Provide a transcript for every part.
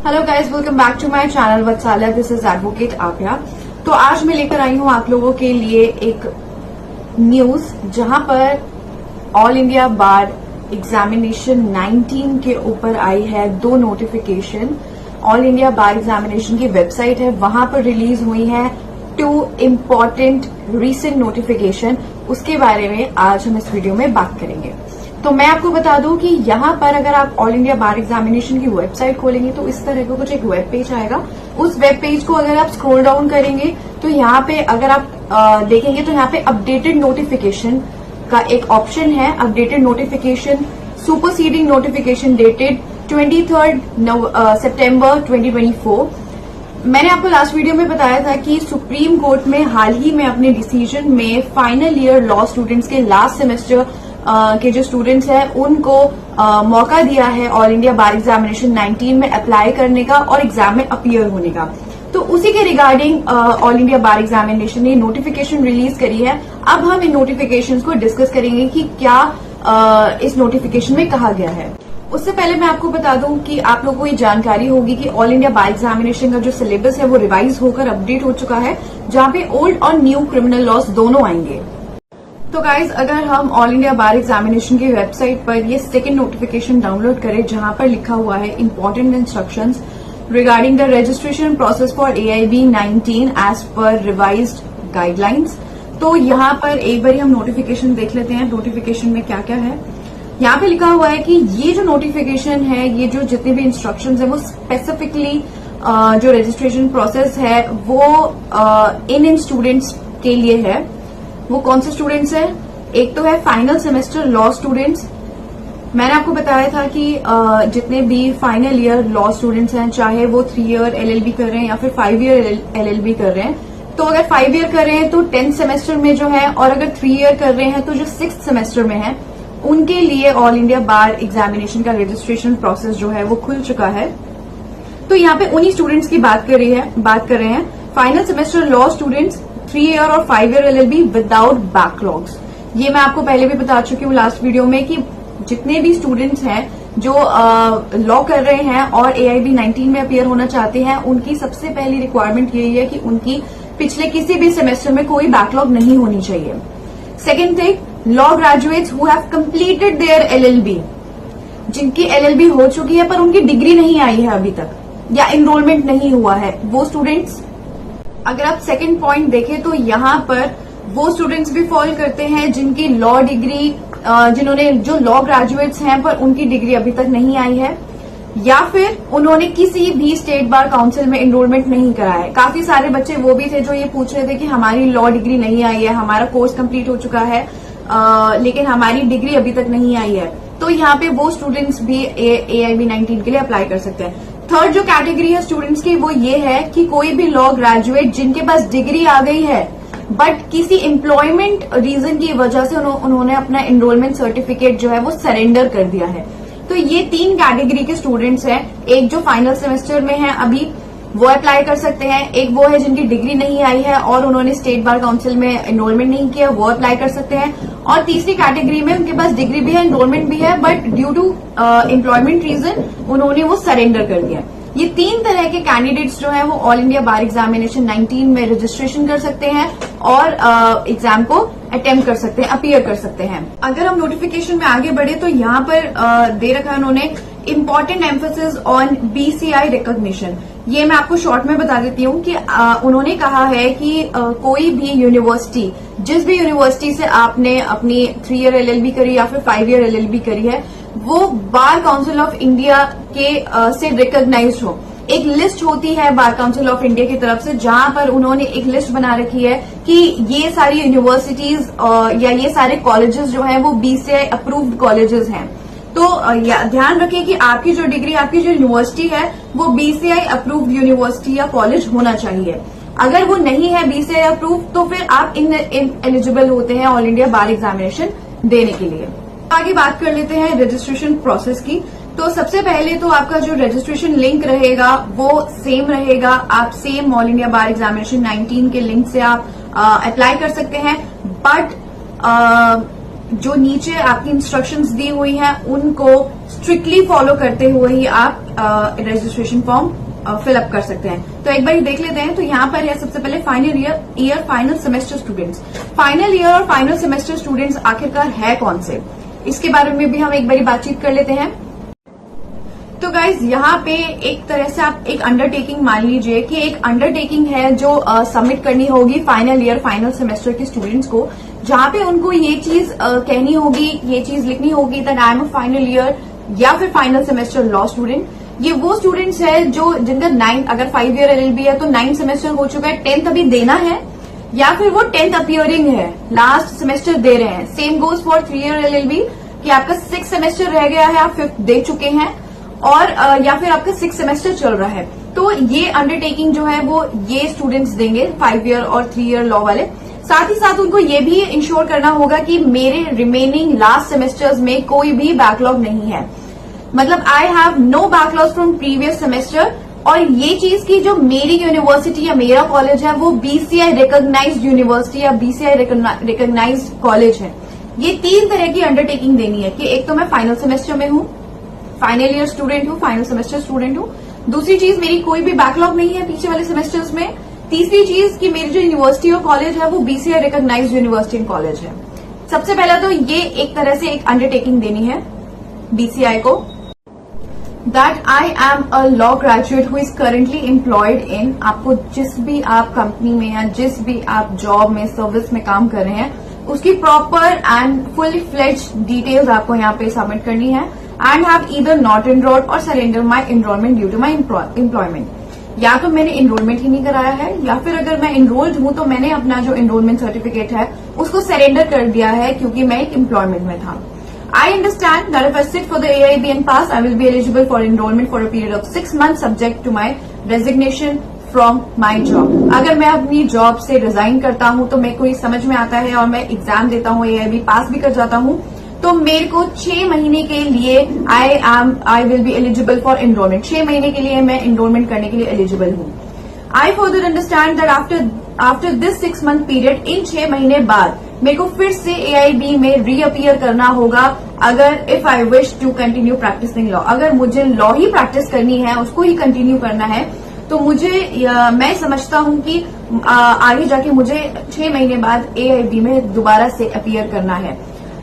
Hello guys, welcome back to my channel Vatsala. This is advocate Abhya. तो आज मैं लेकर आई हूं आप लोगों के लिए एक न्यूज जहां पर ऑल इंडिया बार एग्जामिनेशन 19 के ऊपर आई है दो नोटिफिकेशन। ऑल इंडिया बार एग्जामिनेशन की वेबसाइट है, वहां पर रिलीज हुई है 2 इम्पोर्टेंट रीसेंट नोटिफिकेशन। उसके बारे में आज हम इस वीडियो में बात करेंगे। तो मैं आपको बता दूं कि यहाँ पर अगर आप ऑल इंडिया बार एग्जामिनेशन की वेबसाइट खोलेंगे तो इस तरह का कुछ एक वेब पेज आएगा। उस वेब पेज को अगर आप स्क्रॉल डाउन करेंगे तो यहाँ पे अगर आप देखेंगे तो यहाँ पे अपडेटेड नोटिफिकेशन का एक ऑप्शन है। Updated notification superseding notification dated 23 सितंबर 2024। मैंने आपको लास्ट वीडियो में बताया था कि सुप्रीम कोर्ट में हाल ही में अपने डिसीजन में फाइनल ईयर लॉ स्टूडेंट्स के लास्ट सेमेस्टर के जो स्टूडेंट्स हैं उनको मौका दिया है ऑल इंडिया बार एग्जामिनेशन 19 में अप्लाई करने का और एग्जाम में अपीयर होने का। तो उसी के रिगार्डिंग ऑल इंडिया बार एग्जामिनेशन ने नोटिफिकेशन रिलीज करी है। अब हम इन नोटिफिकेशंस को डिस्कस करेंगे कि क्या इस नोटिफिकेशन में कहा गया है। उससे पहले मैं आपको बता दूं कि आप लोगों को ये जानकारी होगी कि ऑल इंडिया बार एग्जामिनेशन का जो सिलेबस है वो रिवाइज होकर अपडेट हो चुका है, जहां पे ओल्ड और न्यू क्रिमिनल लॉस दोनों आएंगे। तो गाइज, अगर हम ऑल इंडिया बार एग्जामिनेशन की वेबसाइट पर ये सेकेंड नोटिफिकेशन डाउनलोड करें जहां पर लिखा हुआ है important instructions regarding the registration process for AIB 19 as per revised guidelines, तो यहाँ पर एक बार हम नोटिफिकेशन देख लेते हैं नोटिफिकेशन में क्या क्या है। यहाँ पे लिखा हुआ है कि ये जो नोटिफिकेशन है, ये जो जितने भी इंस्ट्रक्शंस है वो स्पेसिफिकली जो रजिस्ट्रेशन प्रोसेस है वो इन स्टूडेंट्स के लिए है। वो कौन से स्टूडेंट्स हैं? एक तो है फाइनल सेमेस्टर लॉ स्टूडेंट्स। मैंने आपको बताया था कि जितने भी फाइनल ईयर लॉ स्टूडेंट्स हैं, चाहे वो 3 ईयर LLB कर रहे हैं या फिर 5 ईयर LLB कर रहे हैं, तो अगर 5 ईयर कर रहे हैं तो 10th सेमेस्टर में जो है, और अगर 3 ईयर कर रहे हैं तो जो 6th सेमेस्टर में है, उनके लिए ऑल इंडिया बार एग्जामिनेशन का रजिस्ट्रेशन प्रोसेस जो है वो खुल चुका है। तो यहाँ पे उन्हीं स्टूडेंट्स की बात कर रहे हैं final semester law students 3 year और 5 ईयर LLB विदाउट बैकलॉग्स। ये मैं आपको पहले भी बता चुकी हूँ लास्ट वीडियो में कि जितने भी स्टूडेंट्स हैं जो लॉ कर रहे हैं और AIB 19 में अपीयर होना चाहते हैं, उनकी सबसे पहली रिक्वायरमेंट यही है कि उनकी पिछले किसी भी सेमेस्टर में कोई बैकलॉग नहीं होनी चाहिए। Second thing, law graduates who have completed there LLB, जिनकी LLB हो चुकी है पर उनकी डिग्री नहीं आई है अभी तक या एनरोलमेंट नहीं हुआ है, वो स्टूडेंट्स। अगर आप सेकंड पॉइंट देखें तो यहाँ पर वो स्टूडेंट्स भी फॉल करते हैं जिनकी लॉ डिग्री जो लॉ ग्रेजुएट्स हैं पर उनकी डिग्री अभी तक नहीं आई है, या फिर उन्होंने किसी भी स्टेट बार काउंसिल में एनरोलमेंट नहीं कराया है। काफी सारे बच्चे वो भी थे जो ये पूछ रहे थे कि हमारी लॉ डिग्री नहीं आई है, हमारा कोर्स कंप्लीट हो चुका है लेकिन हमारी डिग्री अभी तक नहीं आई है। तो यहाँ पे वो स्टूडेंट्स भी AIB 19 के लिए अप्लाई कर सकते हैं। थर्ड जो कैटेगरी है स्टूडेंट्स की वो ये है कि कोई भी लॉ ग्रेजुएट जिनके पास डिग्री आ गई है बट किसी एम्प्लॉयमेंट रीजन की वजह से उन्होंने अपना एनरोलमेंट सर्टिफिकेट जो है वो सरेंडर कर दिया है। तो ये 3 कैटेगरी के स्टूडेंट्स हैं। एक जो फाइनल सेमेस्टर में है अभी, वो अप्लाई कर सकते हैं। एक वो है जिनकी डिग्री नहीं आई है और उन्होंने स्टेट बार काउंसिल में एनरोलमेंट नहीं किया, वो अप्लाई कर सकते हैं। और तीसरी कैटेगरी में उनके पास डिग्री भी है, एनरोलमेंट भी है, but due to employment reason उन्होंने वो सरेंडर कर दिया। ये 3 तरह के कैंडिडेट्स जो हैं वो ऑल इंडिया बार एग्जामिनेशन 19 में रजिस्ट्रेशन कर सकते हैं और एग्जाम को अटेम्प्ट कर सकते हैं, अपीयर कर सकते हैं। अगर हम नोटिफिकेशन में आगे बढ़े तो यहाँ पर दे रखा है उन्होंने important emphasis on BCI recognition. ये मैं आपको शॉर्ट में बता देती हूँ कि उन्होंने कहा है कि कोई भी यूनिवर्सिटी, जिस भी यूनिवर्सिटी से आपने अपनी 3 ईयर LLB करी या फिर 5 ईयर LLB करी है, वो बार काउंसिल ऑफ इंडिया के से रिकॉग्नाइज्ड हो। एक लिस्ट होती है बार काउंसिल ऑफ इंडिया की तरफ से, जहां पर उन्होंने एक लिस्ट बना रखी है कि ये सारी यूनिवर्सिटीज या ये सारे कॉलेजेस जो हैं वो BCI अप्रूव्ड कॉलेजेस हैं। तो ध्यान रखिए कि आपकी जो डिग्री, आपकी जो यूनिवर्सिटी है वो BCI अप्रूव्ड यूनिवर्सिटी या कॉलेज होना चाहिए। अगर वो नहीं है BCI अप्रूव तो फिर आप इनएलिजिबल होते हैं ऑल इंडिया बार एग्जामिनेशन देने के लिए। आगे बात कर लेते हैं रजिस्ट्रेशन प्रोसेस की। तो सबसे पहले तो आपका जो रजिस्ट्रेशन लिंक रहेगा वो सेम रहेगा। आप सेम ऑल इंडिया बार एग्जामिनेशन 19 के लिंक से आप अप्लाई कर सकते हैं, बट जो नीचे आपकी इंस्ट्रक्शंस दी हुई हैं उनको स्ट्रिक्टली फॉलो करते हुए ही आप रजिस्ट्रेशन फॉर्म फिलअप कर सकते हैं। तो एक बार देख लेते हैं। तो यहाँ पर है सबसे पहले final year final semester students. Final year और फाइनल सेमेस्टर स्टूडेंट्स आखिरकार है कौन से, इसके बारे में भी हम एक बारी बातचीत कर लेते हैं। तो गाइज यहाँ पे एक तरह से आप एक अंडरटेकिंग मान लीजिए कि एक अंडरटेकिंग है जो सबमिट करनी होगी फाइनल ईयर फाइनल सेमेस्टर के स्टूडेंट्स को, जहां पे उनको ये चीज कहनी होगी, ये चीज लिखनी होगी that I am a final year या फिर फाइनल सेमेस्टर लॉ स्टूडेंट। ये वो स्टूडेंट्स है जो जिनका 9 अगर 5 ईयर LLB है तो 9 सेमेस्टर हो चुका है, 10th अभी देना है, या फिर वो 10th अपियरिंग है, लास्ट सेमेस्टर दे रहे हैं। Same goes for 3 year LLB कि आपका 6 सेमेस्टर रह गया है, आप 5th दे चुके हैं, और या फिर आपका 6 सेमेस्टर चल रहा है। तो ये अंडरटेकिंग जो है वो ये स्टूडेंट्स देंगे 5 ईयर और 3 ईयर लॉ वाले। साथ ही साथ उनको ये भी इंश्योर करना होगा कि मेरे रिमेनिंग लास्ट सेमेस्टर्स में कोई भी बैकलॉग नहीं है, मतलब I have no backlog from previous semester, और ये चीज की जो मेरी यूनिवर्सिटी या मेरा कॉलेज है वो BCI रिकॉग्नाइज्ड यूनिवर्सिटी या BCI रिकॉग्नाइज्ड कॉलेज है। ये 3 तरह की अंडरटेकिंग देनी है कि एक तो मैं फाइनल सेमेस्टर में हूँ, फाइनल ईयर स्टूडेंट हूँ, फाइनल सेमेस्टर स्टूडेंट हूँ। दूसरी चीज मेरी कोई भी बैकलॉग नहीं है पीछे वाले सेमेस्टर्स में। तीसरी चीज कि मेरी जो यूनिवर्सिटी और कॉलेज है वो BCI recognised university and college है। सबसे पहला तो ये एक तरह से एक अंडरटेकिंग देनी है BCI को that I am a law graduate who is currently employed in. आपको जिस भी आप कंपनी में या जिस भी आप जॉब में सर्विस में काम कर रहे हैं उसकी proper and full fledged details आपको यहाँ पे सबमिट करनी है। And have either not enrolled और surrender my enrolment due to my employment. या तो मैंने एनरोलमेंट ही नहीं कराया है, या फिर अगर मैं एनरोल्ड हूं तो मैंने अपना जो एनरोलमेंट सर्टिफिकेट है उसको सरेंडर कर दिया है क्योंकि मैं एक एम्प्लॉयमेंट में था। I understand that if I sit for the AIB and pass, I will be eligible for enrollment for a period of 6 months subject to my resignation from my job. अगर मैं अपनी जॉब से resign करता हूं तो मेरे को ये समझ में आता है और मैं एग्जाम देता हूं, AIB पास भी कर जाता हूं, तो मेरे को 6 महीने के लिए I will be eligible for enrolment. 6 महीने के लिए मैं एनरोलमेंट करने के लिए एलिजिबल हूं। I further understand that after this 6 month period, इन 6 महीने बाद मेरे को फिर से AIB में रीअपियर करना होगा अगर if I wish to continue practising law. अगर मुझे लॉ ही प्रैक्टिस करनी है, उसको ही कंटिन्यू करना है, तो मैं समझता हूं कि आगे जाके मुझे 6 महीने बाद AIB में दोबारा से अपीयर करना है।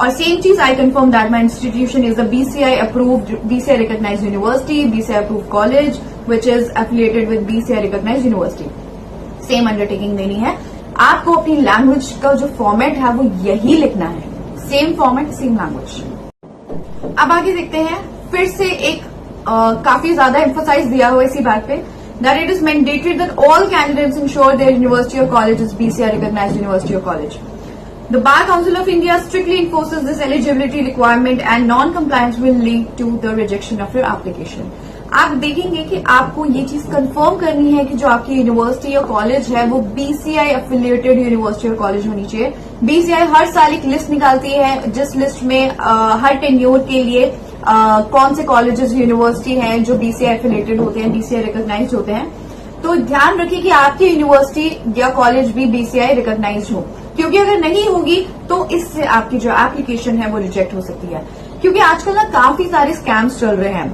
और सेम चीज I confirm that my institution is a BCI approved, BCI recognised university, BCI approved college which is affiliated with BCI recognised university. Same undertaking देनी है। आपको अपनी लैंग्वेज का जो फॉर्मेट है वो यही लिखना है, सेम फॉर्मेट सेम लैंग्वेज। अब आगे देखते हैं, फिर से एक काफी ज्यादा एम्फोसाइज दिया हुआ इसी बात पे that it is mandatory that all candidates ensure their university और college is BCI recognised university और college. The Bar Council of India strictly enforces this eligibility requirement and non-compliance will lead to the rejection of your application. आप देखेंगे कि आपको ये चीज confirm करनी है कि जो आपकी यूनिवर्सिटी या कॉलेज है वो BCI एफिलिएटेड यूनिवर्सिटी और कॉलेज होनी चाहिए। BCI हर साल एक लिस्ट निकालती है जिस लिस्ट में हर टेन्योर के लिए कौन से कॉलेजेस यूनिवर्सिटी हैं जो BCI एफिलिएटेड होते हैं, BCI रिकॉग्नाइज्ड होते हैं। तो ध्यान रखिए कि आपकी यूनिवर्सिटी या कॉलेज भी BCI रिकॉग्नाइज्ड हो, क्योंकि अगर नहीं होगी तो इससे आपकी जो एप्लीकेशन है वो रिजेक्ट हो सकती है। क्योंकि आजकल ना काफी सारे स्कैम्स चल रहे हैं,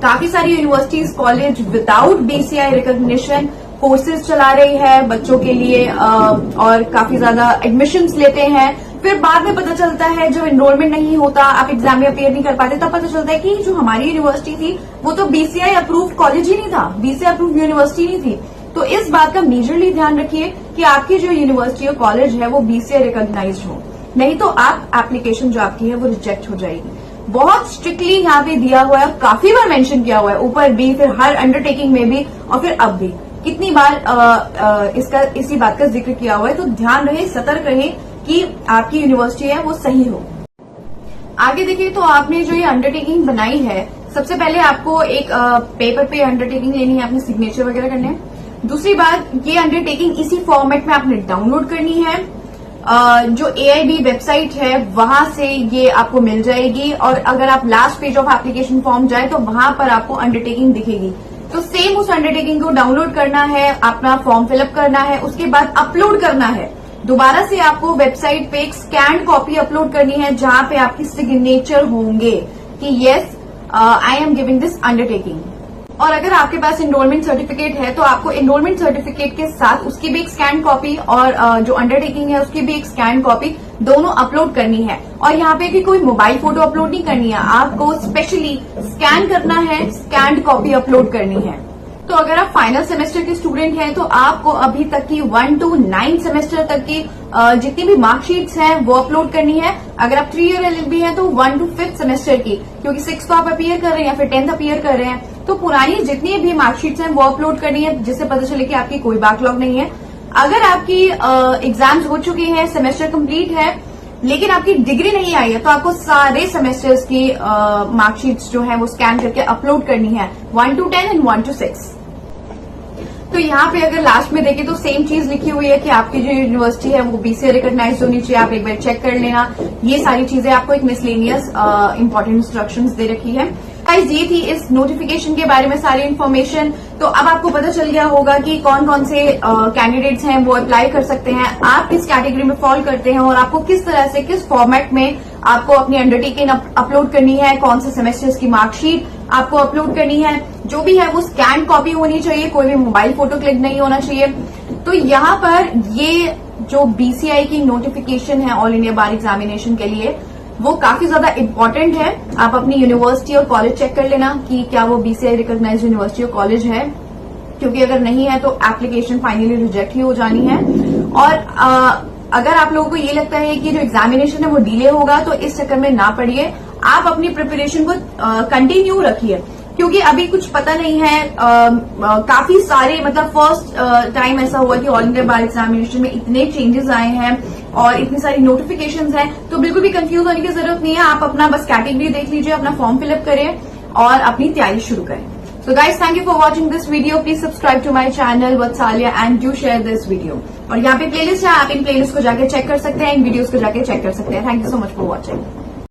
काफी सारी universities college without BCI recognition courses चला रही है बच्चों के लिए और काफी ज्यादा एडमिशंस लेते हैं। फिर बाद में पता चलता है जब एनरोलमेंट नहीं होता, आप एग्जाम में अपीयर नहीं कर पाते, तब पता चलता है कि जो हमारी यूनिवर्सिटी थी वो तो BCI अप्रूव्ड कॉलेज ही नहीं था, BCI अप्रूव्ड यूनिवर्सिटी नहीं थी। तो इस बात का मेजरली ध्यान रखिए कि आपकी जो यूनिवर्सिटी और कॉलेज है वो BCI रिकॉग्नाइज्ड हो, नहीं तो आप एप्लीकेशन जो आपकी है वो रिजेक्ट हो जाएगी। बहुत स्ट्रिक्टली यहाँ पे दिया हुआ है, काफी बार मेंशन किया हुआ है, ऊपर भी, फिर हर अंडरटेकिंग में भी, और फिर अब भी कितनी बार इसी बात का जिक्र किया हुआ है। तो ध्यान रहे, सतर्क रहे कि आपकी यूनिवर्सिटी है वो सही हो। आगे देखिए, तो आपने जो ये अंडरटेकिंग बनाई है, सबसे पहले आपको एक पेपर पे अंडरटेकिंग लेनी है, अपने सिग्नेचर वगैरह करने हैं। दूसरी बात, ये अंडरटेकिंग इसी फॉर्मेट में आपने डाउनलोड करनी है। जो AIB वेबसाइट है वहां से ये आपको मिल जाएगी, और अगर आप last page of application form जाए तो वहां पर आपको अंडरटेकिंग दिखेगी। तो सेम उस अंडरटेकिंग को डाउनलोड करना है, अपना फॉर्म फिलअप करना है, उसके बाद अपलोड करना है। दोबारा से आपको वेबसाइट पे एक स्कैन्ड कॉपी अपलोड करनी है जहां पे आपकी सिग्नेचर होंगे कि yes I am giving this undertaking. और अगर आपके पास एनरोलमेंट सर्टिफिकेट है तो आपको एनरोलमेंट सर्टिफिकेट के साथ उसकी भी एक स्कैन कॉपी और जो अंडरटेकिंग है उसकी भी एक स्कैन कॉपी दोनों अपलोड करनी है। और यहाँ पे भी कोई मोबाइल फोटो अपलोड नहीं करनी है, आपको स्पेशली स्कैन करना है, स्कैन्ड कॉपी अपलोड करनी है। तो अगर आप फाइनल सेमेस्टर के स्टूडेंट हैं तो आपको अभी तक की 1 to 9 सेमेस्टर तक की जितनी भी मार्कशीट्स हैं वो अपलोड करनी है। अगर आप 3 ईयर एलएलबी हैं तो 1 to 5th सेमेस्टर की, क्योंकि 6th तो आप अपीयर कर रहे हैं या फिर 10th अपीयर कर रहे हैं, तो पुरानी जितनी भी मार्कशीट्स हैं वो अपलोड करनी है, जिससे पता चले कि आपकी कोई बैकलॉग नहीं है। अगर आपकी एग्जाम्स हो चुके हैं, सेमेस्टर कंप्लीट है, लेकिन आपकी डिग्री नहीं आई है, तो आपको सारे सेमेस्टर्स की मार्कशीट्स जो है वो स्कैन करके अपलोड करनी है, 1 to 10 एंड 1 to 6। तो यहाँ पे अगर लास्ट में देखें तो सेम चीज लिखी हुई है कि आपकी जो यूनिवर्सिटी है वो बीसीए रिकॉग्नाइज होनी चाहिए, आप एक बार चेक कर लेना। ये सारी चीजें आपको एक मिसलेनियस इंपॉर्टेंट इंस्ट्रक्शंस दे रखी है। गाइस, ये थी इस नोटिफिकेशन के बारे में सारी इन्फॉर्मेशन। तो अब आपको पता चल गया होगा कि कौन कौन से कैंडिडेट्स हैं वो अप्लाई कर सकते हैं, आप किस कैटेगरी में फॉल करते हैं और आपको किस तरह से किस फॉर्मेट में आपको अपनी अंडरटेकिंग अपलोड करनी है, कौन से सेमेस्टर्स की मार्कशीट आपको अपलोड करनी है। जो भी है वो स्कैन कॉपी होनी चाहिए, कोई भी मोबाइल फोटो क्लिक नहीं होना चाहिए। तो यहाँ पर ये जो बीसीआई की नोटिफिकेशन है ऑल इंडिया बार एग्जामिनेशन के लिए, वो काफी ज्यादा इम्पोर्टेंट है। आप अपनी यूनिवर्सिटी और कॉलेज चेक कर लेना कि क्या वो बीसीआई रिकॉग्नाइज्ड यूनिवर्सिटी और कॉलेज है, क्योंकि अगर नहीं है तो एप्लीकेशन फाइनली रिजेक्ट ही हो जानी है। और अगर आप लोगों को ये लगता है कि जो एग्जामिनेशन है वो डिले होगा तो इस चक्कर में ना पड़िए, आप अपनी प्रिपरेशन को कंटिन्यू रखिए, क्योंकि अभी कुछ पता नहीं है। काफी सारे मतलब फर्स्ट टाइम ऐसा हुआ कि ऑल इंडिया बार एग्जामिनेशन में इतने चेंजेस आए हैं और इतनी सारी नोटिफिकेशंस हैं, तो बिल्कुल भी कंफ्यूज होने की जरूरत नहीं है। आप अपना बस कैटेगरी देख लीजिए, अपना फॉर्म फिलअप करें और अपनी तैयारी शुरू करें। So guys, thank you for watching this video. Please subscribe to my channel Vatsalya and do share this video. और यहाँ पे प्लेलिस्ट है, आप इन प्लेलिस्ट को जाके चेक कर सकते हैं, इन वीडियोस को जाके चेक कर सकते हैं। Thank you so much for watching.